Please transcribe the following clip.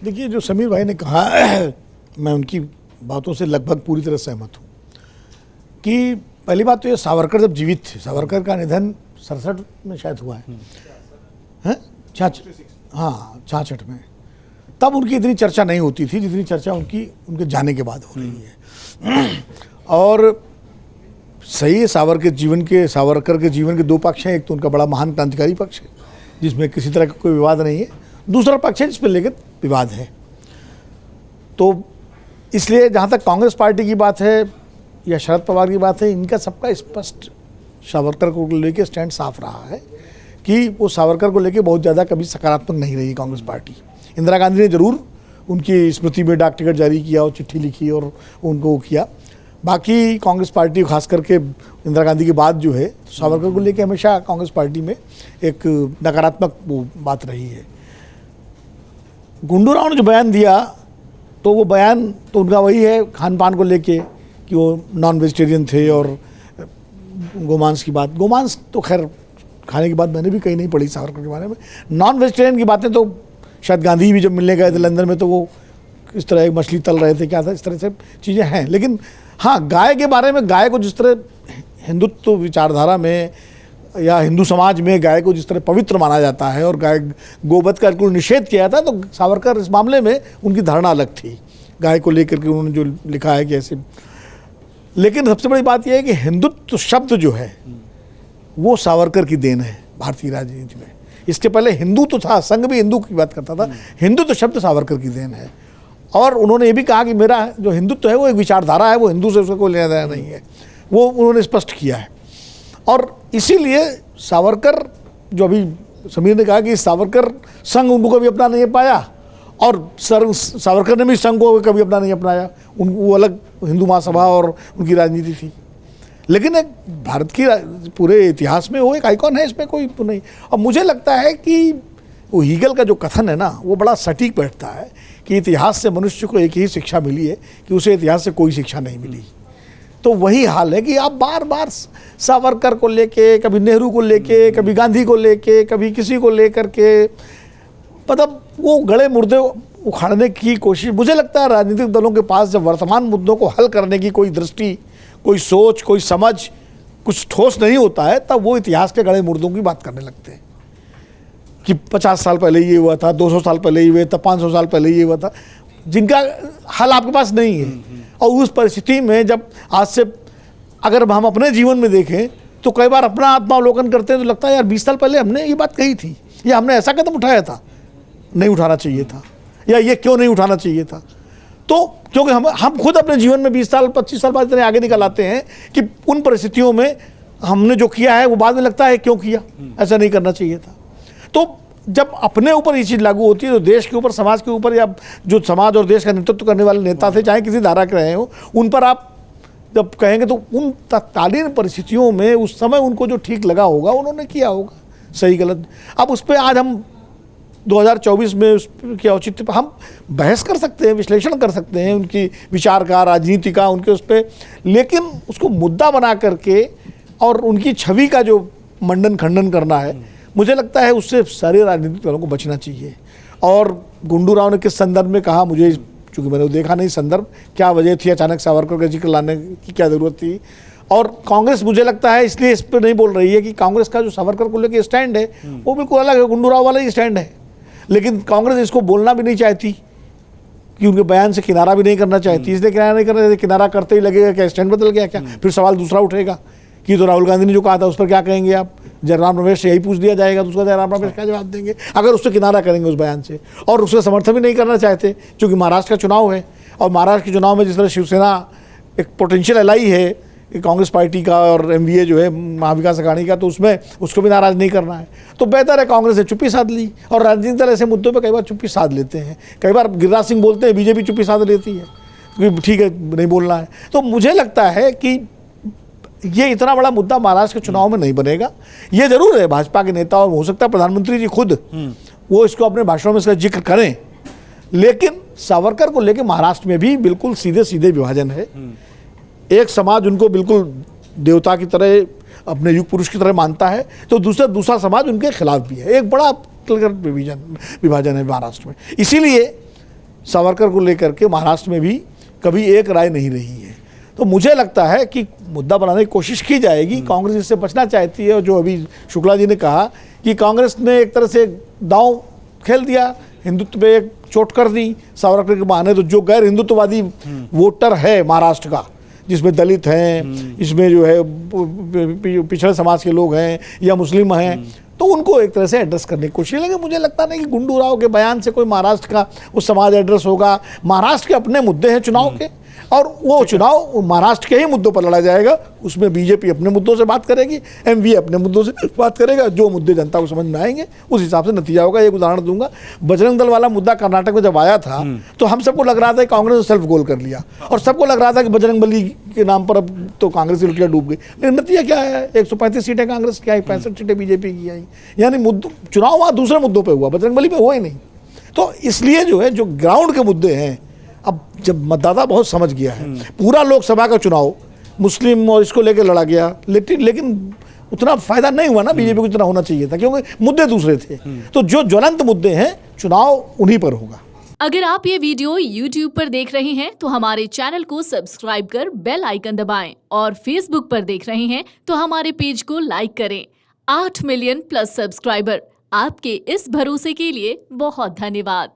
देखिए, जो समीर भाई ने कहा मैं उनकी बातों से लगभग पूरी तरह सहमत हूँ कि पहली बात तो ये सावरकर जब जीवित थे, सावरकर का निधन 67 में शायद हुआ है, हैं? 66 में, तब उनकी इतनी चर्चा नहीं होती थी जितनी चर्चा उनके जाने के बाद हो रही है। और सही है, सावरकर के जीवन के दो पक्ष हैं। एक तो उनका बड़ा महान क्रांतिकारी पक्ष है जिसमें किसी तरह का कोई विवाद नहीं है, दूसरा पक्ष है जिसमें लेकर विवाद है। तो इसलिए जहाँ तक कांग्रेस पार्टी की बात है या शरद पवार की बात है, इनका सबका स्पष्ट सावरकर को लेकर स्टैंड साफ रहा है कि वो सावरकर को लेकर बहुत ज़्यादा कभी सकारात्मक नहीं रही कांग्रेस पार्टी। इंदिरा गांधी ने ज़रूर उनकी स्मृति में डाक टिकट जारी किया और चिट्ठी लिखी और उनको वो किया। बाकी कांग्रेस पार्टी खास करके इंदिरा गांधी के बाद जो है सावरकर को लेकर हमेशा कांग्रेस पार्टी में एक नकारात्मक वो बात रही है। गुंडू राव ने जो बयान दिया तो वो बयान तो उनका वही है खान पान को लेके कि वो नॉन वेजिटेरियन थे और गोमांस की बात, गोमांस तो खैर खाने की बात मैंने भी कहीं नहीं पढ़ी सावरकर के बारे में। नॉन वेजिटेरियन की बातें तो शायद गांधी भी जब मिलने गए थे लंदन में तो वो इस तरह मछली तल रहे थे, क्या था, इस तरह से चीज़ें हैं। लेकिन हाँ, गाय के बारे में, गाय को जिस तरह हिंदुत्व विचारधारा में या हिंदू समाज में गाय को जिस तरह पवित्र माना जाता है और गाय गोवध का बिल्कुल निषेध किया था, तो सावरकर इस मामले में उनकी धारणा अलग थी गाय को लेकर के। उन्होंने जो लिखा है कि ऐसे, लेकिन सबसे बड़ी बात यह है कि हिंदुत्व शब्द जो है वो सावरकर की देन है भारतीय राजनीति में। इसके पहले हिंदू तो था, संघ भी हिंदू की बात करता था, हिंदुत्व शब्द सावरकर की देन है। और उन्होंने ये भी कहा कि मेरा जो हिंदुत्व है वो एक विचारधारा है, वो हिंदू से उसका कोई लेना देना नहीं है, वो उन्होंने स्पष्ट किया है। और इसीलिए सावरकर, जो अभी समीर ने कहा कि सावरकर संघ उनको कभी अपना नहीं पाया और सावरकर ने भी संघ को कभी अपना नहीं अपनाया, वो अलग हिंदू महासभा और उनकी राजनीति थी। लेकिन एक भारत की पूरे इतिहास में वो एक आइकॉन है, इसमें कोई नहीं। और मुझे लगता है कि वो हीगल का जो कथन है ना, वो बड़ा सटीक बैठता है कि इतिहास से मनुष्य को एक ही शिक्षा मिली है कि उसे इतिहास से कोई शिक्षा नहीं मिली। तो वही हाल है कि आप बार बार सावरकर को लेके, कभी नेहरू को लेके, कभी गांधी को लेके, कभी किसी को लेकर के, मतलब वो गड़े मुर्दे उखाड़ने की कोशिश। मुझे लगता है राजनीतिक दलों के पास जब वर्तमान मुद्दों को हल करने की कोई दृष्टि, कोई सोच, कोई समझ, कुछ ठोस नहीं होता है, तब वो इतिहास के गड़े मुर्दों की बात करने लगते हैं कि 50 साल पहले ये हुआ था, 200 साल पहले ये हुआ था, 500 साल पहले ये हुआ था, जिनका हल आपके पास नहीं है। और उस परिस्थिति में जब आज से अगर हम अपने जीवन में देखें तो कई बार अपना आत्मावलोकन करते हैं तो लगता है यार 20 साल पहले हमने ये बात कही थी, या हमने ऐसा कदम उठाया था, नहीं उठाना चाहिए था, या ये क्यों नहीं उठाना चाहिए था। तो क्योंकि हम खुद अपने जीवन में 20 साल 25 साल बाद इतने आगे निकल आते हैं कि उन परिस्थितियों में हमने जो किया है वो बाद में लगता है क्यों किया, ऐसा नहीं करना चाहिए था। तो जब अपने ऊपर ये चीज़ लागू होती है तो देश के ऊपर, समाज के ऊपर, या जो समाज और देश का नेतृत्व करने वाले नेता थे, चाहे किसी धारा के रहे हो, उन पर आप जब कहेंगे तो उन तत्कालीन परिस्थितियों में उस समय उनको जो ठीक लगा होगा उन्होंने किया होगा, सही गलत। अब उस पर आज हम 2024 में उसके औचित्य पर हम बहस कर सकते हैं, विश्लेषण कर सकते हैं उनकी विचार का, राजनीति का, उनके उस पर, लेकिन उसको मुद्दा बना करके और उनकी छवि का जो मंडन खंडन करना है, मुझे लगता है उससे सारे राजनीतिक दलों को बचना चाहिए। और गुंडू राव ने किस संदर्भ में कहा, मुझे चूँकि मैंने देखा नहीं संदर्भ, क्या वजह थी अचानक सावरकर का जिक्र लाने की, क्या ज़रूरत थी। और कांग्रेस मुझे लगता है इसलिए इस पर नहीं बोल रही है कि कांग्रेस का जो सावरकर को लेकर स्टैंड है वो बिल्कुल अलग है, गुंडू राव वाला ही स्टैंड है। लेकिन कांग्रेस इसको बोलना भी नहीं चाहती कि उनके बयान से किनारा भी नहीं करना चाहती, इसलिए किनारा नहीं करना चाहती। किनारा करते ही लगेगा क्या स्टैंड बदल गया क्या, फिर सवाल दूसरा उठेगा कि तो राहुल गांधी ने जो कहा था उस पर क्या कहेंगे आप। जयराम रमेश से यही पूछ दिया जाएगा, दूसरा जयराम रमेश क्या जवाब देंगे अगर उससे किनारा करेंगे उस बयान से। और उसका समर्थन भी नहीं करना चाहते क्योंकि महाराष्ट्र का चुनाव है, और महाराष्ट्र के चुनाव में जिस तरह शिवसेना एक पोटेंशियल एलाई है कांग्रेस पार्टी का और एमवीए जो है महाविकास अघाड़ी का, तो उसमें उसको भी नाराज़ नहीं करना है। तो बेहतर है कांग्रेस ने चुप्पी साध ली, और राजनीतिक दल ऐसे मुद्दों पे कई बार चुप्पी साध लेते हैं। कई बार गिरिराज सिंह बोलते हैं, बीजेपी चुप्पी साध लेती है क्योंकि ठीक है नहीं बोलना है। तो मुझे लगता है कि ये इतना बड़ा मुद्दा महाराष्ट्र के चुनाव में नहीं बनेगा। ये जरूर है भाजपा के नेता और हो सकता है प्रधानमंत्री जी खुद वो इसको अपने भाषणों में इसका जिक्र करें, लेकिन सावरकर को लेकर महाराष्ट्र में भी बिल्कुल सीधे सीधे विभाजन है। एक समाज उनको बिल्कुल देवता की तरह, अपने युग पुरुष की तरह मानता है, तो दूसरा समाज उनके खिलाफ भी है। एक बड़ा विभाजन है महाराष्ट्र में। इसीलिए सावरकर को लेकर के महाराष्ट्र में भी कभी एक राय नहीं रही है। तो मुझे लगता है कि मुद्दा बनाने की कोशिश की जाएगी। कांग्रेस इससे बचना चाहती है, और जो अभी शुक्ला जी ने कहा कि कांग्रेस ने एक तरह से दांव खेल दिया, हिंदुत्व पे एक चोट कर दी सावरकर के बहाने। तो जो गैर हिंदुत्ववादी वोटर है महाराष्ट्र का, जिसमें दलित हैं, इसमें जो है पिछड़े समाज के लोग हैं या मुस्लिम हैं, तो उनको एक तरह से एड्रेस करने की कोशिश। लेकिन मुझे लगता नहीं कि गुंडू राव के बयान से कोई महाराष्ट्र का वो समाज एड्रेस होगा। महाराष्ट्र के अपने मुद्दे हैं चुनाव के, और वो चुनाव महाराष्ट्र के ही मुद्दों पर लड़ा जाएगा। उसमें बीजेपी अपने मुद्दों से बात करेगी, एमवी अपने मुद्दों से बात करेगा। जो मुद्दे जनता को समझ में आएंगे उस हिसाब से नतीजा होगा। एक उदाहरण दूंगा, बजरंग दल वाला मुद्दा कर्नाटक में जब आया था तो हम सबको लग रहा था कि कांग्रेस ने सेल्फ गोल कर लिया, और सबको लग रहा था कि बजरंग बली के नाम पर अब तो कांग्रेस की लुटिया डूब गई। लेकिन नतीजा क्या है? 135 सीटें कांग्रेस की आई, 65 सीटें बीजेपी की आई। यानी चुनाव वहाँ दूसरे मुद्दों पर हुआ, बजरंग बली पे हुआ ही नहीं। तो इसलिए जो है, जो ग्राउंड के मुद्दे हैं, अब जब मतदाता बहुत समझ गया है, पूरा लोकसभा का चुनाव मुस्लिम और इसको लेकर लड़ा गया, लेकिन उतना फायदा नहीं हुआ ना बीजेपी को जितना होना चाहिए था, क्योंकि मुद्दे दूसरे थे। तो जो ज्वलंत मुद्दे हैं, चुनाव उन्हीं पर होगा। अगर आप ये वीडियो YouTube पर देख रहे हैं तो हमारे चैनल को सब्सक्राइब कर बेल आइकन दबाएं, और Facebook पर देख रहे हैं तो हमारे पेज को लाइक करें। 8 मिलियन प्लस सब्सक्राइबर, आपके इस भरोसे के लिए बहुत धन्यवाद।